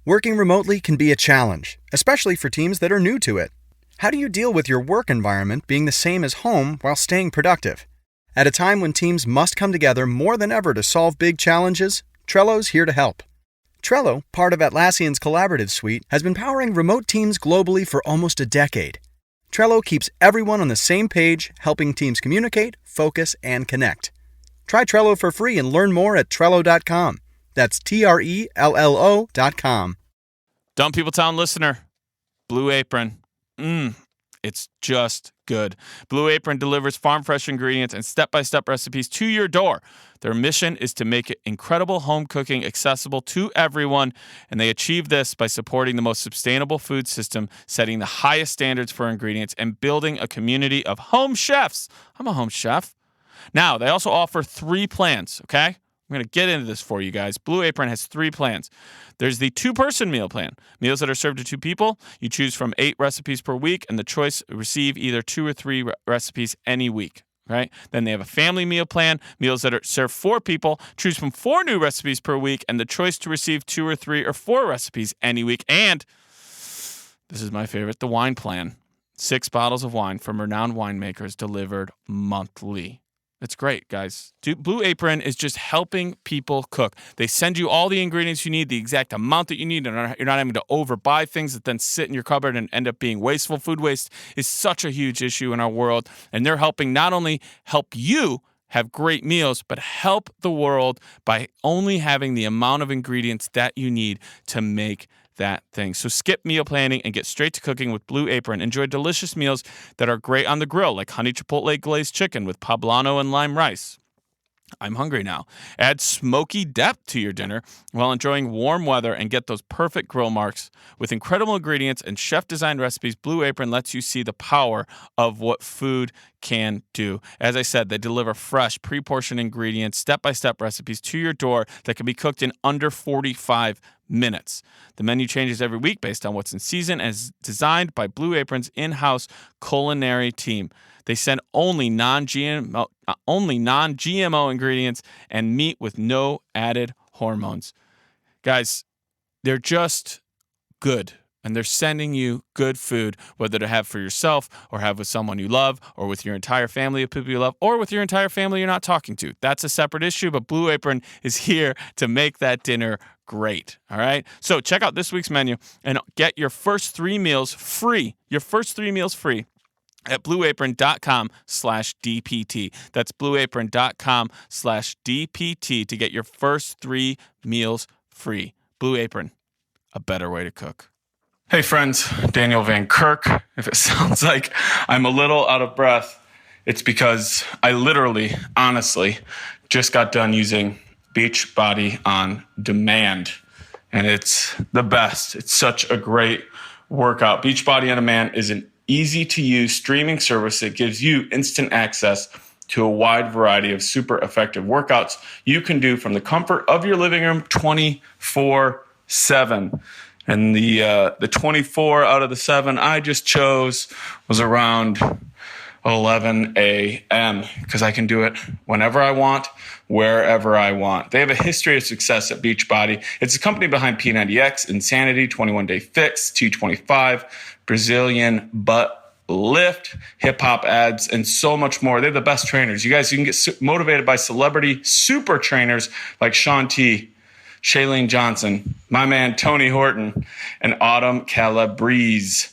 Working remotely can be a challenge, especially for teams that are new to it. How do you deal with your work environment being the same as home while staying productive? At a time when teams must come together more than ever to solve big challenges, Trello's here to help. Trello, part of Atlassian's collaborative suite, has been powering remote teams globally for almost a decade. Trello keeps everyone on the same page, helping teams communicate, focus, and connect. Try Trello for free and learn more at Trello.com. That's Trello.com. Dumb People Town listener, Blue Apron. It's just good. Blue Apron delivers farm-fresh ingredients and step-by-step recipes to your door. Their mission is to make incredible home cooking accessible to everyone, and they achieve this by supporting the most sustainable food system, setting the highest standards for ingredients, and building a community of home chefs. I'm a home chef. Now, they also offer 3 plans, okay? I'm going to get into this for you guys. Blue Apron has 3 plans. There's the 2-person meal plan. Meals that are served to 2 people. You choose from 8 recipes per week, and the choice receive either 2 or 3 recipes any week. Right? Then they have a family meal plan, meals that are served 4 people. Choose from 4 new recipes per week, and the choice to receive 2 or 3 or 4 recipes any week. And this is my favorite, the wine plan. 6 bottles of wine from renowned winemakers delivered monthly. It's great, guys. Blue Apron is just helping people cook. They send you all the ingredients you need, the exact amount that you need, and you're not having to overbuy things that then sit in your cupboard and end up being wasteful. Food waste is such a huge issue in our world, and they're helping not only help you have great meals, but help the world by only having the amount of ingredients that you need to make that thing. So skip meal planning and get straight to cooking with Blue Apron. Enjoy delicious meals that are great on the grill, like honey chipotle glazed chicken with poblano and lime rice. I'm hungry now. Add smoky depth to your dinner while enjoying warm weather and get those perfect grill marks. With incredible ingredients and chef-designed recipes, Blue Apron lets you see the power of what food can do. As I said, they deliver fresh, pre-portioned ingredients, step-by-step recipes to your door that can be cooked in under 45 minutes. The menu changes every week based on what's in season and is designed by Blue Apron's in-house culinary team. They send only non-GMO ingredients and meat with no added hormones. Guys, they're just good. And they're sending you good food, whether to have for yourself or have with someone you love or with your entire family of people you love or with your entire family you're not talking to. That's a separate issue, but Blue Apron is here to make that dinner great. All right? So check out this week's menu and get your first 3 meals free. Your first 3 meals free at blueapron.com/DPT. That's blueapron.com/DPT to get your first 3 meals free. Blue Apron, a better way to cook. Hey friends, Daniel Van Kirk. If it sounds like I'm a little out of breath, it's because I literally, honestly, just got done using Beachbody on demand. And it's the best. It's such a great workout. Beachbody on demand is an easy-to-use streaming service that gives you instant access to a wide variety of super effective workouts you can do from the comfort of your living room 24/7. And the 24 out of the 7 I just chose was around 11 a.m. because I can do it whenever I want, wherever I want. They have a history of success at Beachbody. It's a company behind P90X, Insanity, 21 Day Fix, 225, Brazilian Butt Lift, hip hop ads, and so much more. They're the best trainers. You guys, you can get motivated by celebrity super trainers like Shaun T, Shailene Johnson, my man Tony Horton, and Autumn Calabrese.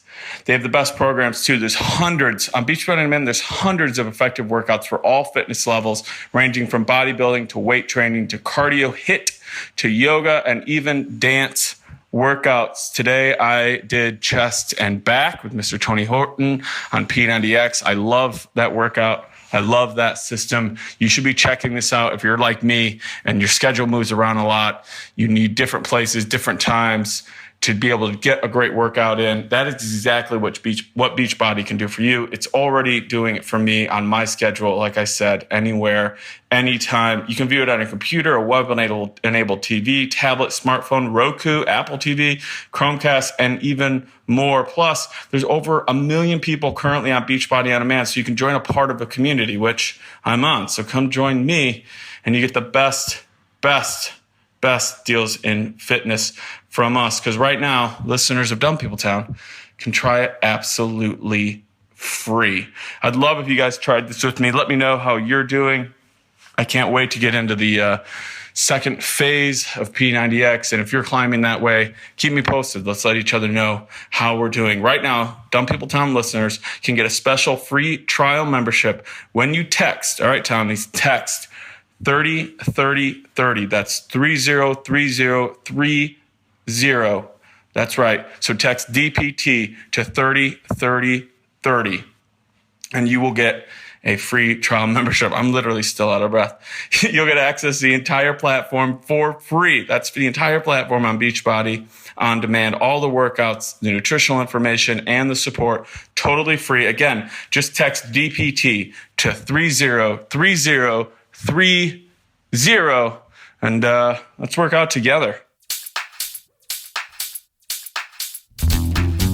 They have the best programs too. There's hundreds on Beachbody on Demand. There's hundreds of effective workouts for all fitness levels, ranging from bodybuilding to weight training to cardio, HIIT to yoga, and even dance workouts. Today I did chest and back with Mr. Tony Horton on P90X. I love that workout. I love that system. You should be checking this out if you're like me and your schedule moves around a lot. You need different places, different times to be able to get a great workout in. That is exactly what Beachbody can do for you. It's already doing it for me on my schedule. Like I said, anywhere, anytime. You can view it on a computer, a web-enabled TV, tablet, smartphone, Roku, Apple TV, Chromecast, and even more. Plus, there's over 1 million people currently on Beachbody on Demand, so you can join a part of a community, which I'm on. So come join me, and you get the best best deals in fitness from us. Because right now, listeners of Dumb People Town can try it absolutely free. I'd love if you guys tried this with me. Let me know how you're doing. I can't wait to get into the second phase of P90X. And if you're climbing that way, keep me posted. Let's let each other know how we're doing. Right now, Dumb People Town listeners can get a special free trial membership when you text. All right, Townies, text 303030. That's 303030. That's right. So text DPT to 303030 and you will get a free trial membership. I'm literally still out of breath. You'll get access to the entire platform for free. That's the entire platform on Beachbody on demand. All the workouts, the nutritional information, and the support, totally free. Again, just text DPT to 303030 and let's work out together.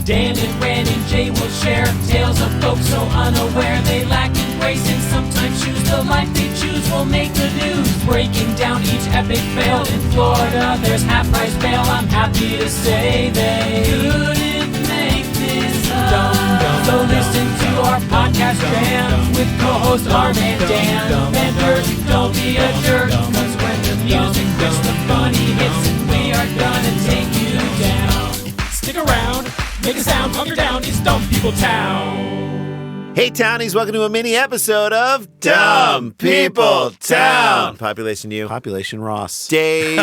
Dan and Ren and Jay will share tales of folks so unaware they lack in grace and sometimes choose the life they choose will make the news. Breaking down each epic fail in Florida, there's half-price bail. I'm happy to say they couldn't make this up. So listen to our podcast jam with co-host Arm and Dan. Bender, don't be a jerk, cause when the music hits, the funny hits, and we are gonna take you down. Stick around. Make a sound, hunker down, it's Dumb People Town. Hey, Townies, welcome to a mini episode of Dumb People Town. Population you. Population Ross. Dave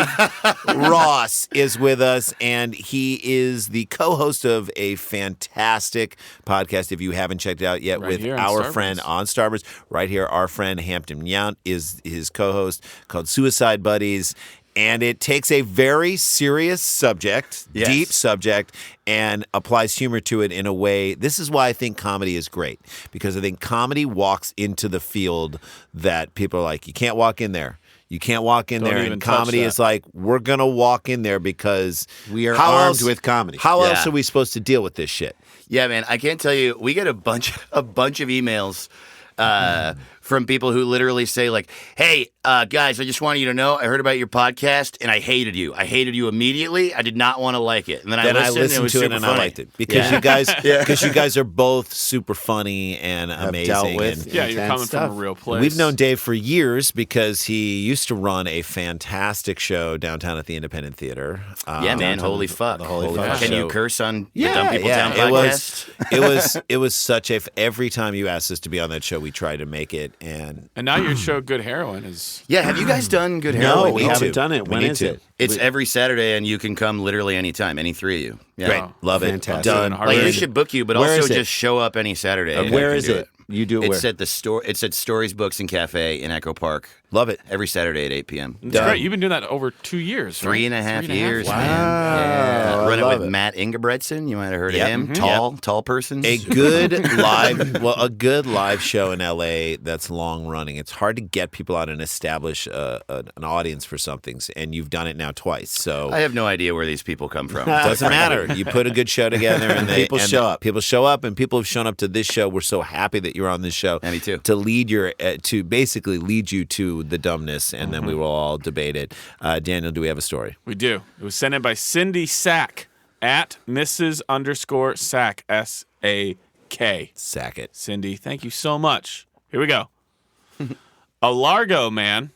Ross is with us, and he is the co-host of a fantastic podcast, if you haven't checked it out yet, Right with here on our Starburst. friend on Starburst. Right here, our friend Hampton Yount is his co-host, called Suicide Buddies. And it takes a very serious subject, Yes. deep subject, and applies humor to it in a way. This is why I think comedy is great, because I think comedy walks into the field that people are like, you can't walk in there. You can't walk in Don't there. even And touch comedy that. is like, we're going to walk in there because We are how armed else- with comedy. How Yeah. else are we supposed to deal with this shit? Yeah, man, I can't tell you. We get a bunch of emails from people who literally say like, "Hey, guys, I just wanted you to know I heard about your podcast and I hated you. I hated you immediately. I did not want to like it." And then Then I listened, and it listened was to it super and funny. I liked it because you guys are both super funny and Have amazing. dealt with and Yeah, you're intense coming stuff. from a real place. We've known Dave for years because he used to run a fantastic show downtown at the Independent Theater. Yeah, man, holy fuck. The Holy Fuck Can you show. curse on the Yeah, Dumb People Town it podcast? was such a. Every time you asked us to be on that show, we tried to make it, and And now your show, Good Heroin, is Yeah, have you guys done Good No, Heroin? we We need haven't to. done it. We When need is to. it? It's every Saturday, and you can come literally anytime, any three of you. Yeah. great, love it, Fantastic. done. Like, Like Where we is should book you, but Where also is it? just show up any Saturday. and Where you is can do it? You do it It's where? at the store. It's at Stories Books and Cafe in Echo Park. Love it. Every Saturday at 8 p.m. it's Done. great. You've been doing that over 2 years, right? Three and a half years, Wow. man. Yeah. I Run it love with it. Matt Ingebretson. You might have heard Yep. of him. Mhm. Tall person. A good a good live show in LA that's long running. It's hard to get people out and establish an audience for something, and you've done it now twice. So I have no idea where these people come from. it doesn't matter. You put a good show together, and People show up. People show up, and people have shown up to this show. We're so happy that you're on this show. Yeah, me too. To lead to basically lead you to the dumbness, and then we will all debate it. Daniel, do we have a story? We do. It was sent in by Cindy Sack at Mrs._Sack, S-A-K. Sack it. Cindy, thank you so much. Here we go. A Largo man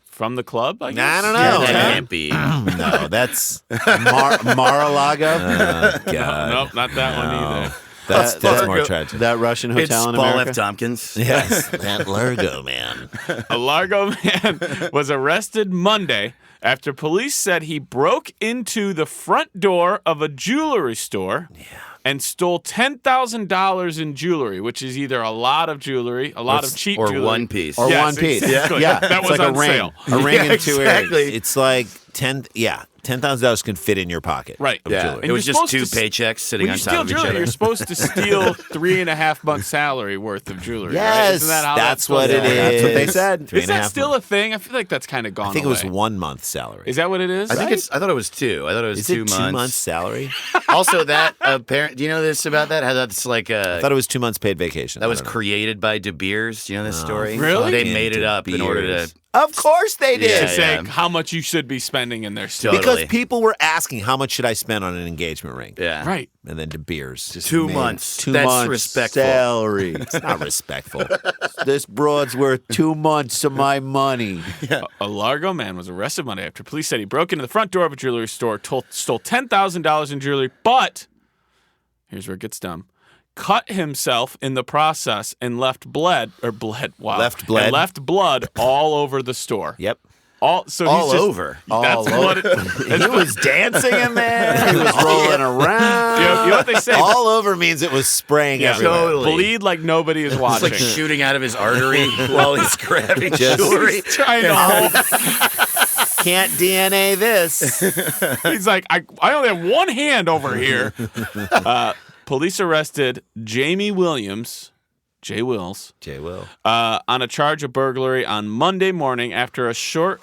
from the club, I guess? I don't Yeah, know. that man. can't be. No, that's Mar-a-Lago? God. Nope, not that one either. That's more tragic. That Russian It's hotel in Paul America? F. Tompkins. Yes, that Largo man. A Largo man was arrested Monday after police said he broke into the front door of a jewelry store and stole $10,000 in jewelry, which is either a lot of jewelry, a lot of cheap or jewelry. one piece. Or Yes, one piece. exactly. Yeah. That It's was like on a ring. sale. A ring Yeah, and two earrings. exactly. It's like $10,000 can fit in your pocket. Right. Of Yeah. jewelry. It was you're just supposed two to paychecks sitting When on you top steal of each jewelry, other. you're supposed to steal 3.5 months' salary worth of jewelry. right? Yes, Isn't that how that's supposed what to it work? is. That's what they said. Three Is and a that half still months. a thing? I feel like that's kind of gone I think it was away. 1 month's salary. Is that what it is? I think I thought it was two. I thought it was Is 2 it months. 2 months salary? Also, that apparent. Do you know this about that? How that's like I thought it was 2 months paid vacation. that I was don't know. created by De Beers. Do you know this story? Really? They Fucking made it De up in order Beers. to Of course they did. to say how much you should be spending in their store. Totally. Because people were asking, how much should I spend on an engagement ring? Yeah. Right. And then De Beers. 2 months. 2 That's months respectful. salary. It's not respectful. This broad's worth 2 months of my money. A Largo man was arrested Monday after police said he broke into the front door of a jewelry store, stole $10,000 in jewelry, but here's where it gets dumb. Cut himself in the process and left blood. Wow. Left blood? And left blood all over the store. Yep. All over. That's what it, He was dancing in there. He was rolling around. you know what they say? All over means it was spraying everywhere. Totally. Bleed like nobody is It's watching. like shooting out of his artery while he's grabbing Just- jewelry. Trying to hold. Can't DNA this. He's like, I only have one hand over here. Police arrested Jamie Williams, Jay Wills, Jay Will. on a charge of burglary on Monday morning after he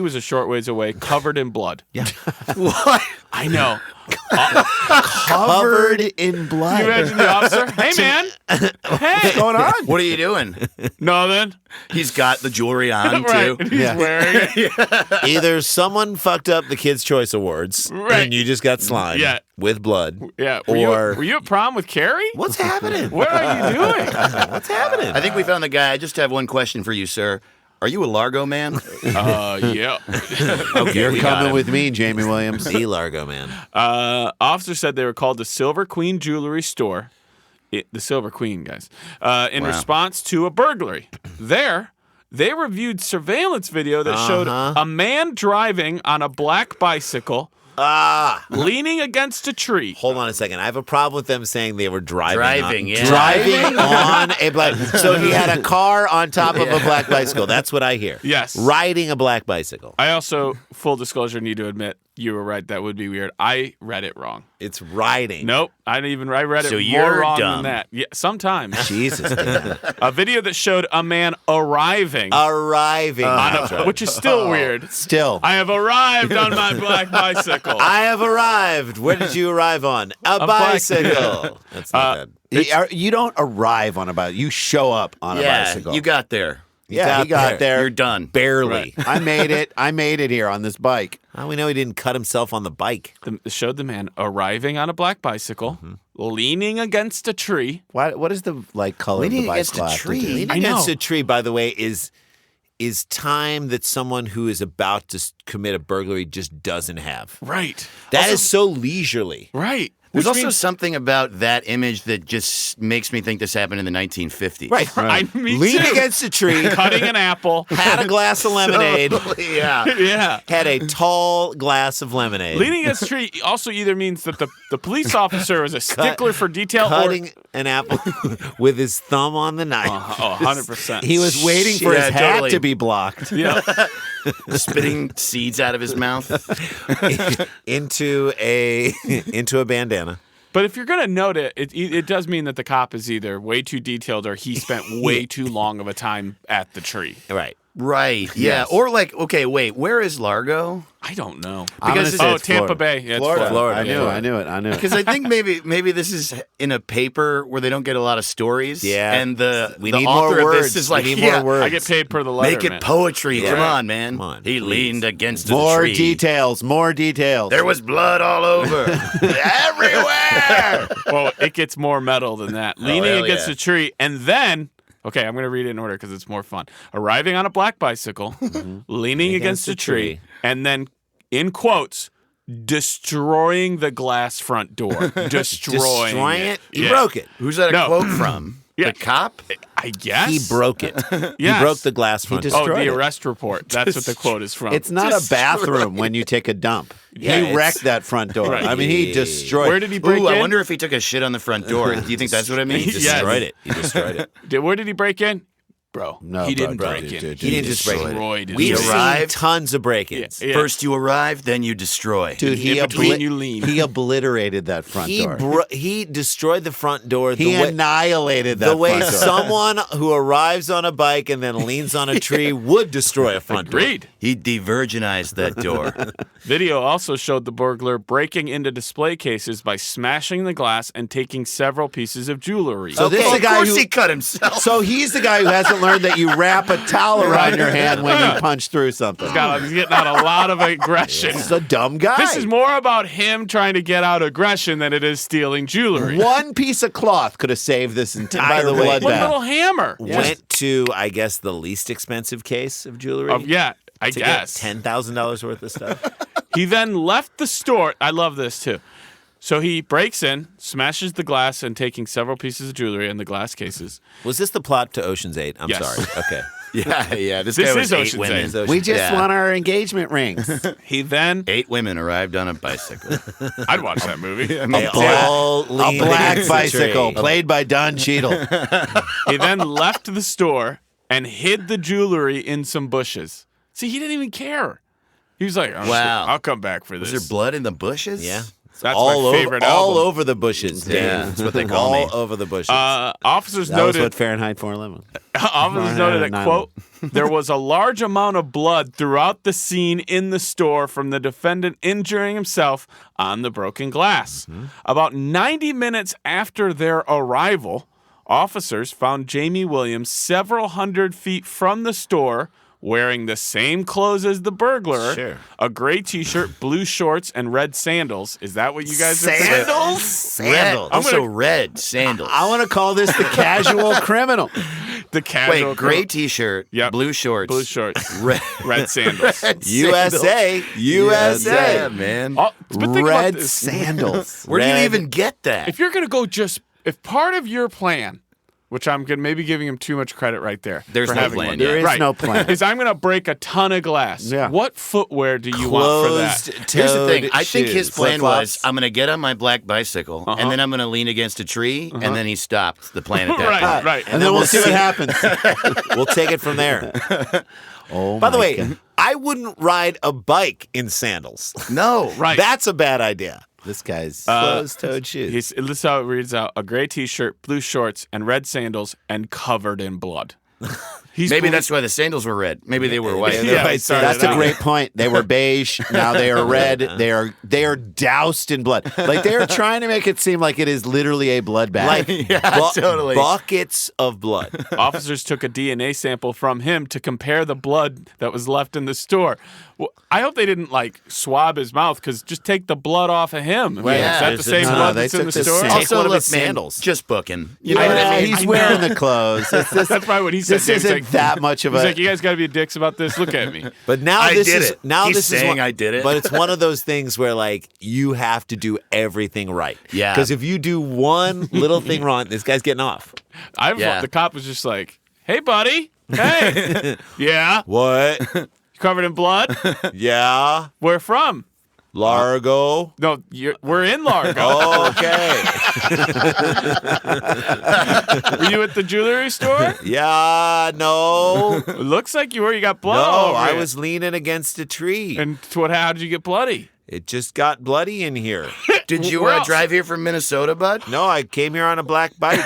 was a short ways away, covered in blood. Yeah. What? I know. Covered in blood. Can you imagine the officer? Hey, man. Hey. What's going on? What are you doing? Nothing. He's got the jewelry on, Right. too. And he's wearing it. Either someone fucked up the Kids' Choice Awards Right. and you just got slimed Yeah. with blood. Yeah. Or Were you at prom with Carrie? what's happening? What are you doing? What's happening? I think we found the guy. I just have one question for you, sir. Are you a Largo man? Yeah. Okay, You're we got coming him. with me, Jamie Williams. The Largo man. Officers said they were called the Silver Queen Jewelry Store. The Silver Queen, guys. In response to a burglary. There, they reviewed surveillance video that showed a man driving on a black bicycle leaning against a tree. Hold on a second. I have a problem with them saying they were driving. Driving on a black. So he had a car on top of a black bicycle. That's what I hear. Yes. Riding a black bicycle. I also, full disclosure, need to admit, you were right. That would be weird. I read it wrong. It's riding. Nope. I read it So more you're wrong dumb. than that. Yeah, sometimes. Jesus. Man. A video that showed a man arriving, Arriving. which is still weird. Still. I have arrived on my black bicycle. I have arrived. Where did you arrive on? A bicycle. That's not bad. You don't arrive on a bicycle. You show up on a Yeah, bicycle. you got there. Yeah, he got there. You're done. Barely. I made it. I made it here on this bike. How do we know he didn't cut himself on the bike? Showed the man arriving on a black bicycle, leaning against a tree. What is the color of the Leaning against bicycle? a have to tree? do? Leaning I know. against a tree, by the way, is time that someone who is about to commit a burglary just doesn't have. Right. That is so leisurely. Right. There's Which also means- something about that image that just makes me think this happened in the 1950s. Right. Me Leaned too. against a tree, Cutting an apple. had a glass of lemonade, Yeah. Yeah. had a tall glass of lemonade. Leaning against a tree also either means that the police officer is a stickler for detail Cutting an apple with his thumb on the knife. or 100%. He was waiting for his Yeah, hat totally. to be blocked. yeah. Spitting seeds out of his mouth. into a bandana. But if you're going to note it, it does mean that the cop is either way too detailed or he spent way too long of a time at the tree. Right. Right. Yeah. Yes. Or okay, wait, where is Largo? I don't know. I'm gonna Because say Oh, it's Tampa Florida. Bay. Yeah, it's Florida. I knew it. Because I think maybe this is in a paper where they don't get a lot of stories. Yeah. And We the need author more of words. this is like, we need more words. I get paid per the letter. make it man. poetry. Yeah. Come on, man. Come on, He please. leaned against More a tree. details. More details. There was blood all over. Everywhere. Well, it gets more metal than that. Leaning hell against yeah. a tree, and then, okay, I'm going to read it in order because it's more fun. Arriving on a black bicycle, leaning against a tree, and then, in quotes, destroying the glass front door. Destroying it. He Yeah. broke it. Who's that a No. quote from? Yeah. The cop? I guess. He broke it. Yes. He broke the glass front. He door. Oh, destroyed the it. arrest report. That's what the quote is from. It's not a bathroom when you take a dump. Yeah, he wrecked that front door. Right. I mean, he destroyed. Where did he break Ooh, in? I wonder if he took a shit on the front door. Do you think that's what it means? He Yes. destroyed it. He destroyed it. Where did he break in? Bro, No, he bro, didn't bro, break dude, in. dude, He didn't just break it. destroyed his We've door. seen arrived. tons of break-ins. Yeah. First you arrive, then you destroy. Dude, he In between you lean. He obliterated that front He door. he destroyed the front door He the way, annihilated that the way front door. someone who arrives on a bike and then leans on a tree would destroy a front door. Agreed. He de-virginized that door. Video also showed the burglar breaking into display cases by smashing the glass and taking several pieces of jewelry. So this is of the guy course who. he cut himself. So he's the guy who has haven't learned that you wrap a towel around your hand when you punch through something. He's getting out a lot of aggression. This is a dumb guy. This is more about him trying to get out aggression than it is stealing jewelry. One piece of cloth could have saved this entire the way, One bloodbath. little hammer. Went to, I guess, the least expensive case of jewelry. I to guess. get $10,000 worth of stuff. He then left the store. I love this too. So he breaks in, smashes the glass, and taking several pieces of jewelry in the glass cases. Was this the plot to Ocean's 8? I'm Yes. sorry. Okay. Yeah. This This guy was is 8 Ocean's women. 8. We just Yeah. want our engagement rings. He then 8 women arrived on a bicycle. I'd watch that movie. They all A leaned black against the bicycle tree. played by Don Cheadle. He then left the store and hid the jewelry in some bushes. See, he didn't even care. He was like, oh, Wow. I'll come back for this. Was there blood in the bushes? Yeah. That's all my favorite over, album. all over the bushes, Dave. Yeah, that's what they call me. All over the bushes. Officers That was noted what Fahrenheit 411. Officers noted that, 9/11. quote, there was a large amount of blood throughout the scene in the store from the defendant injuring himself on the broken glass. About 90 minutes after their arrival, officers found Jamie Williams several hundred feet from the store wearing the same clothes as the burglar, Sure. a gray t-shirt, blue shorts, and red sandals. Is that what you guys are saying? Red. Sandals. Also red sandals. I want to call this the casual criminal. The casual Wait, gray t-shirt, Yep. blue shorts, blue shorts, red, red sandals. red USA. sandals. USA. Yeah, man. Oh, but think about Red this. sandals. Where do you red. even get that? If you're going to go if part of your plan, which I'm maybe giving him too much credit right there. There's for no having plan, one. yeah. There is Right. no plan. Is I'm going to break a ton of glass. Yeah. What footwear do you want for that? Here's the thing. I think shoes, his plan was, flip-flops. I'm going to get on my black bicycle, and then I'm going to lean against a tree, and then he stopped the plan at that Right, point. right. And then we'll see what happens. We'll take it from there. Oh, By the my way, God. I wouldn't ride a bike in sandals. No. Right. That's a bad idea. This guy's Closed-toed shoes. This is how it reads out: a gray T-shirt, blue shorts, and red sandals, and covered in blood. Maybe that's why the sandals were red. Maybe they were white. Yeah, he started That's it a out. great point. They were beige. Now they are red. They are doused in blood. Like they are trying to make it seem like it is literally a bloodbath. Like totally. buckets of blood. Officers took a DNA sample from him to compare the blood that was left in the store. Well, I hope they didn't swab his mouth, because just take the blood off of him. Yeah. Is that the There's same no, blood they that's in took the the store? same- Also, one of look, his man, sandals. just booking. You know what I yeah, mean? he's wearing the clothes. It's just, That's probably what he said. this Dave's isn't like, that much of He's a. like, you guys got to be dicks about this. Look at me. But now I this did is it. now He's this is saying one, I did it. But it's one of those things where you have to do everything right. Yeah. Because if you do one little thing wrong, this guy's getting off. Yeah. The cop was just like, hey, buddy. Hey. Yeah. What? You covered in blood? Yeah. Where from? Largo. No, we're in Largo. Okay. Were you at the jewelry store? Yeah. No. It looks like you were. You got blood No. all over I you. was leaning against a tree. And how did you get bloody? It just got bloody in here. Did you Where else? drive here from Minnesota, bud? No, I came here on a black bike.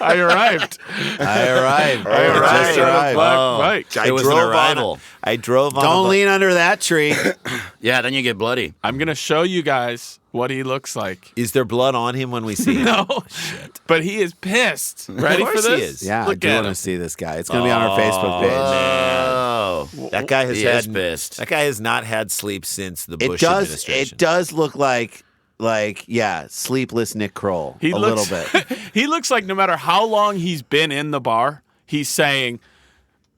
I arrived. I arrived. I arrived Just on a arrived. black Oh. bike. I It was an drove arrival. on. I drove on. Don't lean under that tree. Yeah, then you get bloody. I'm going to show you guys what he looks like. Is there blood on him when we see him? No. But he is pissed. Ready course for he this? is. Yeah, I Look do at want to him. see this guy. It's going to be on our Facebook page. Oh. That guy has He had is pissed. That guy has not had sleep since the Bush It does. administration. It does look like sleepless Nick Kroll He a looks, little bit. He looks like no matter how long he's been in the bar, he's saying,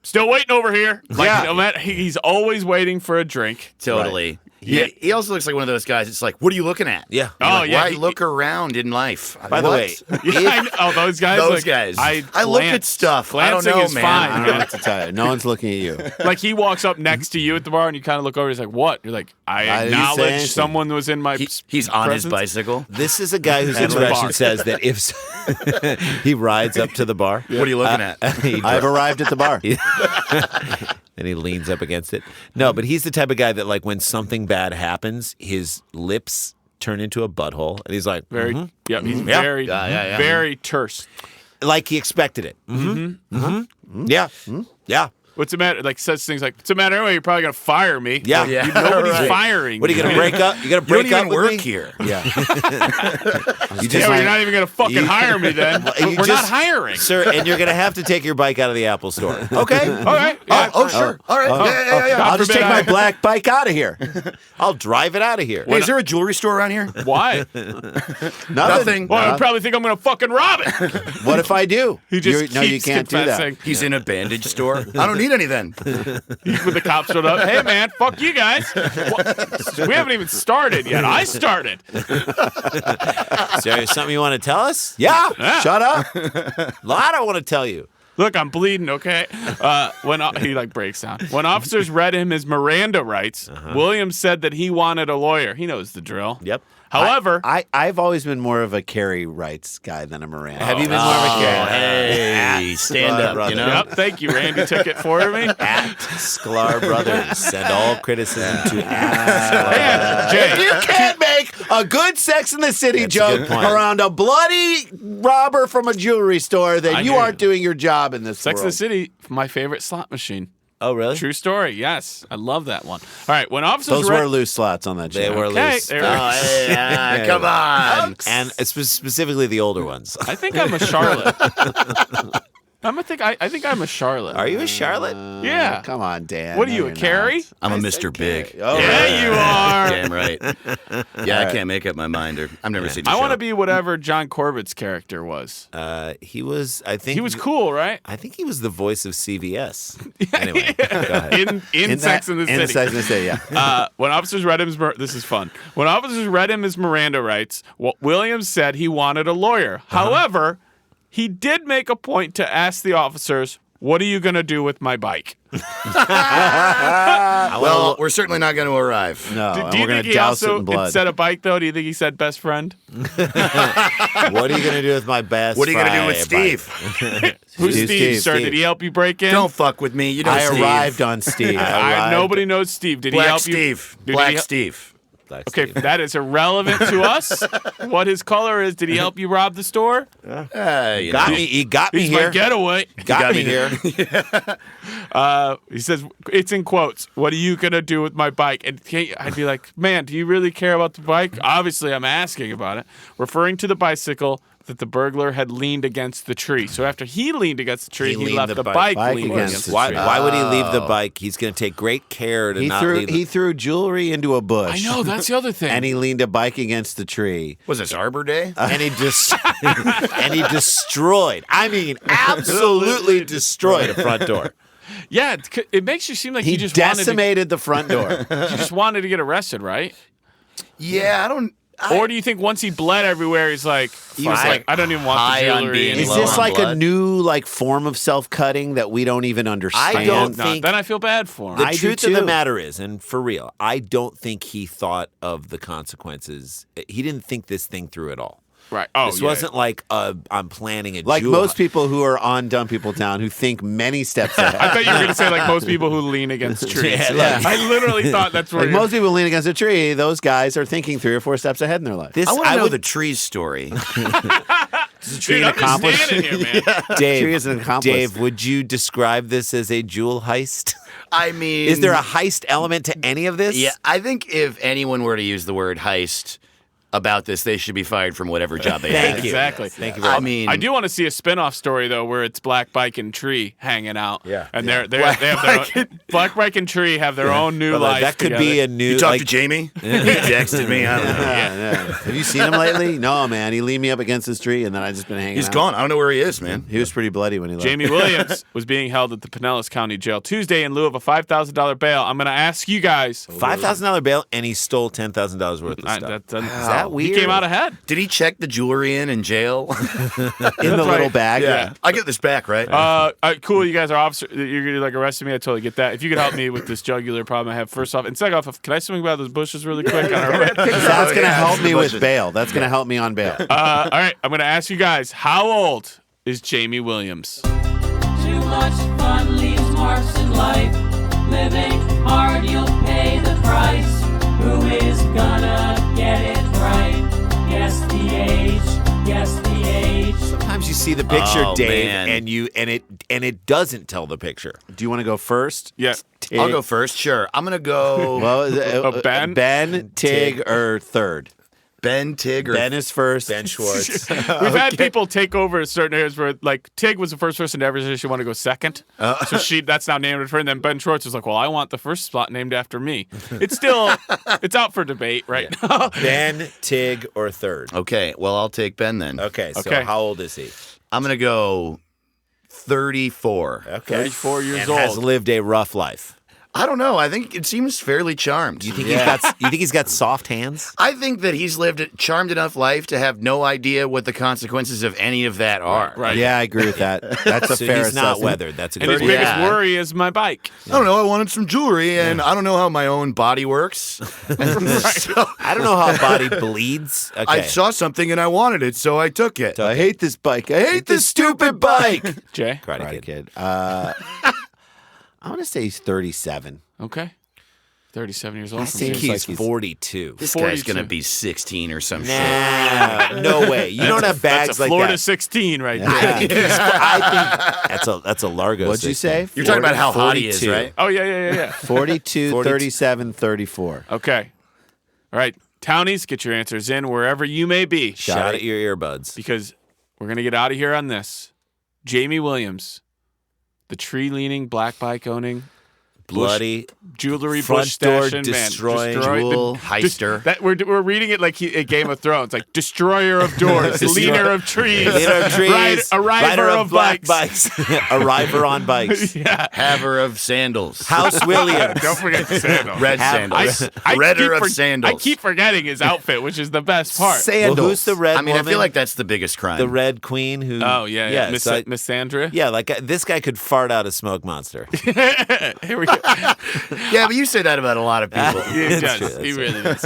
still waiting over here. Like, Yeah. no matter, he's always waiting for a drink. Totally. Yeah. He also looks like one of those guys. It's like, what are you looking at? Yeah. You're Oh, like, yeah, Why he- look around in life? By the What? way, Yeah, I know. Oh, those guys. Those like, guys. I look glance. at stuff. I don't Glancing know, is man. fine. I don't know what to tell you. No one's looking at you. Like he walks up next to you at the bar and you kind of look over. He's like, "What?" You're like, "I Why did he say acknowledge anything? someone was in my." He's on his presence." bicycle. this is a guy whose And the expression bar. says that if he rides up to the bar, What are you looking at? I've arrived at the bar. and he leans up against it. No, but he's the type of guy that, like, when something bad happens, his lips turn into a butthole, and he's like, Very, yeah, he's Yeah. very, very terse. like he expected it. Yeah. Yeah. What's the matter? Like says things like, "What's the matter anyway? You're probably gonna fire me." Yeah. Like, Yeah. nobody's Right. firing. What are you gonna break up? You gonna You break don't up even with work me? here. Yeah. You Yeah, well, you're not even gonna fucking you- hire me then. You We're not just- hiring. Sir, and you're gonna have to take your bike out of the Apple Store. Okay. All right. Yeah. Oh, sure. All right. Yeah. God I'll just forbid take my I- black bike out of here. I'll drive it out of here. Hey, is there a jewelry store around here? Why? Nothing. Well, I probably think I'm gonna fucking rob it. What if I do? He just No, you keeps can't do that. confessing. He's in a bandage store. I don't need any then. When the cops showed up, hey man, fuck you guys. We haven't even started yet. I started. Is there something you want to tell us? Yeah. Yeah. Shut up. A lot I want to tell you. Look, I'm bleeding. Okay. When he like breaks down. When officers read him his Miranda rights, Williams said that he wanted a lawyer. He knows the drill. Yep. However, I've always been more of a Carrie rights guy than a Miranda. Have you been more of a Karen? Hey, stand up, brother. you know? yep. Thank you, Randy. Took it for me. At Sklar Brothers. Send all criticism to at And If Jay, you can't make a good Sex in the City That's a joke good point. around a bloody robber from a jewelry store, then I you hear aren't you. doing your job in this Sex and world. the City, my favorite slot machine. Oh, really? True story. Yes, I love that one. All right, when officers Those read, were loose slots on that show. They were okay, loose. there- Oh, hey, come on. And specifically the older ones. I think I'm a Charlotte. I think I'm a Charlotte. Are you a Charlotte? Yeah. Come on, Dan. What are No, you, a you're Carrie? not. I'm a I Mr. said Big. Carrie. Oh, Yeah, you are. Damn right. Yeah, I can't make up my mind. I've never seen the I show. want to be whatever John Corbett's character was. He was, I think. He was cool, right? I think he was the voice of CVS. Anyway, go ahead. In Sex in the City. In Sex in the City, yeah. When officers read him his this is fun. When officers read him his Miranda rights, Williams said he wanted a lawyer. However, he did make a point to ask the officers, "What are you going to do with my bike?" Well, we're certainly not going to arrive. No, Do and you we're going think to he douse it also in blood. instead of bike though? Do you think he said best friend? What are you going to do with my best What are you going to do with Friday Steve? Who's Steve, Steve, sir? Steve. Did he help you break in? Don't fuck with me. You know I Steve. arrived on Steve. Nobody knows Steve. Did he Black help you? Steve. Did Black he, Steve. Black Okay, Steve. that is irrelevant to us. What his color is? Did he help you rob the store? You Got know. me. He got me He's here. my getaway. Got me here. He says, it's in quotes, "What are you going to do with my bike?" And I'd be like, man, do you really care about the bike? Obviously, I'm asking about it. Referring to the bicycle that the burglar had leaned against the tree. So after he leaned against the tree, He he leaned left the the bike bike against leaning against the the Why, tree. why would he leave the bike? He's going to take great care to not leave He threw jewelry into a bush. I know, that's the other thing. And he leaned a bike against the tree. Was this Arbor Day? and he just and he destroyed. I mean, absolutely destroyed a front door. Yeah, it makes you seem like He you just decimated the front door. you just wanted to get arrested, right? Yeah, I don't. Or do you think once he bled everywhere, he's like, I don't even want the high on jewelry being anymore. Is low this on like blood. a new form of self-cutting that we don't even understand? I don't No, think- then I feel bad for him. The I do truth of the too. matter is, and for real, I don't think he thought of the consequences. He didn't think this thing through at all. Right. Oh, This yeah. wasn't like I'm planning a Like jewel most people who are on Dumb People Town who think many steps I ahead. thought you were going to say like most people who lean against trees. Yeah. I literally thought that's where Like most people lean against a tree, those guys are thinking 3 or 4 steps ahead in their life. This I want to know would, the tree's story. Is a tree Dude, an I'm just accomplice? standing here, man. Dave, Tree is an accomplice. Dave, would you describe this as a jewel heist? I mean, Is there a heist element to any of this? Yeah, I think if anyone were to use the word heist about this, they should be fired from whatever job they Thank have. you. Exactly. Thank you very I much. mean, I do want to see a spin-off story though, where it's Black Bike and Tree hanging out. Yeah. and they have their own, Black Bike and Tree have their own new Brother, life. that could together. be a new. You talked like, to Jamie? He texted me. I don't know. Yeah. Have you seen him lately? No, man. He leaned me up against this tree, and then I just been hanging He's out. gone. I don't know where he is, man. He was pretty bloody when he left. Jamie Williams was being held at the Pinellas County Jail Tuesday in lieu of a $5,000 bail. I'm going to ask you guys. $5,000 bail, and he stole $10,000 worth of stuff. Is that weird? He came out ahead. Did he check the jewelry in jail? in the That's little right. bag. Yeah. I get this back, right? Cool. You guys are officers. You're gonna like arresting me. I totally get that. If you could help me with this jugular problem I have, first off, and second off, can I swing by those bushes really quick? On our way? That's going to help me the with bushes. bail. That's going to help me on bail. All right, I'm gonna ask you guys, how old is Jamie Williams? Too much fun leaves marks in life. Living hard, you'll pay the price. Who is gonna get it right? Guess the age. Guess the age. Sometimes you see see the picture, Oh, Dave, man. and it doesn't tell the picture. Do you want to go first? Yeah. I'll go first. Sure. I'm gonna go. Well, Ben? Tig, or third? Ben, Tig, or Ben is first. Ben Schwartz. We've had people take over certain areas where, like, Tig was the first person to ever say she wanted to go second. So that's now named for her. And then Ben Schwartz was like, well, I want the first spot named after me. It's still, it's out for debate right now. Ben, Tig, or third? Okay. Well, I'll take Ben then. Okay, so Okay. how old is he? I'm gonna go 34. Okay. 34 years and old. has lived a rough life. I don't know. I think it seems fairly charmed. You think he's got soft hands? I think that he's lived a charmed enough life to have no idea what the consequences of any of that are. Right. Yeah, I agree with that. That's a So fair he's not assessment. weathered. That's a And good his one. biggest Yeah. worry is my bike. I don't know. I wanted some jewelry, and I don't know how my own body works. So I don't know how a body bleeds. Okay. I saw something and I wanted it, so I took it. I hate this bike. I hate this stupid bike. Jay? Karate Karate Kid. Kid. I want to say he's 37. Okay. 37 years old. I from think Jay. he's 42. This guy's 42. going to be 16 or some shit. Nah, no way. You don't have bags That's a like Florida that. 16 right I there. think that's a Largo. What'd you say? You're talking about how hot he is, 42. right? Oh, yeah. 42, 42. 37, 34. Okay. All right. Townies, get your answers in wherever you may be. Shot at your earbuds. Because we're going to get out of here on this. Jamie Williams, the tree-leaning, black bike-owning, Bloody jewelry front bush door stashing destroying man. Jewel heister. That we're reading it like a Game of Thrones, like destroyer of doors, leaner of trees, Leader of trees, arriver rider of black bikes. Arriver on bikes. Yeah. Haver of sandals. House Williams. Don't forget the sandals. Red sandals. Redder of sandals. I keep forgetting his outfit, which is the best part. Well, Sandals. who's the red I mean, I woman? feel like that's the biggest crime. the red queen who. Oh yeah. so I- Miss Sandra. yeah, like this guy could fart out a smoke monster. Here we go. Yeah, but you say that about a lot of people. He That's does. true, that's He true. really does.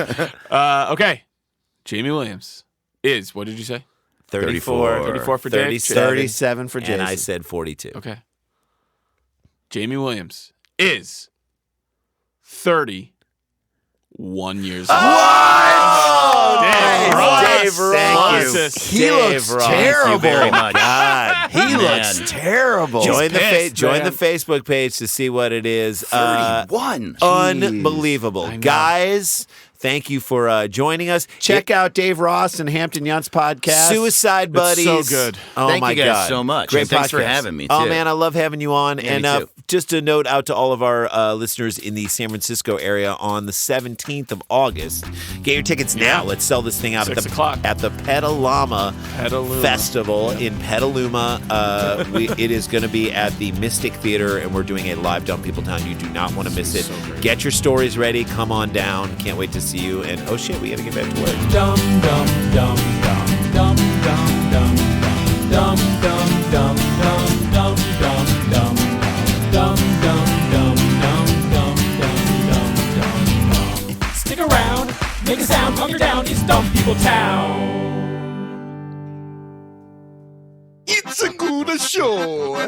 Okay. Jamie Williams is, what did you say? 34. 34 for Dave? 37, 37 for Jason. and I said 42. Okay. Jamie Williams is 31 years old. Dave Ross. Dave Ross. Thank you. Closest. He looks Ross. terrible. Thank you very much. God. He Man. looks terrible. Join pissed, join man. the Facebook page to see what it is. 31. Unbelievable. I know. Guys, thank you for joining us. Check out Dave Ross and Hampton Yount's podcast. Suicide It's Buddies. so good. Oh Thank my you guys God. so much. Great And thanks for podcast. having me, Oh too. man, I love having you on. Yeah, and me too. just a note out to all of our listeners in the San Francisco area on the 17th of August. Get your tickets now. Yeah. Let's sell this thing out 6 o'clock. at the Petaluma Petaluma. Festival in Petaluma. It is going to be at the Mystic Theater, and we're doing a live Dumb People Town. You do not want to miss it. So great. Get your stories ready. Come on down. Can't wait to see you. And oh shit, we got to get back to work. Dum dum dum dum dum dum dum dum dum dum dum dum dum dum dum dum dum dum dum dum. Stick around, make a sound, hunker down. It's Dumb People Town. It's a good show.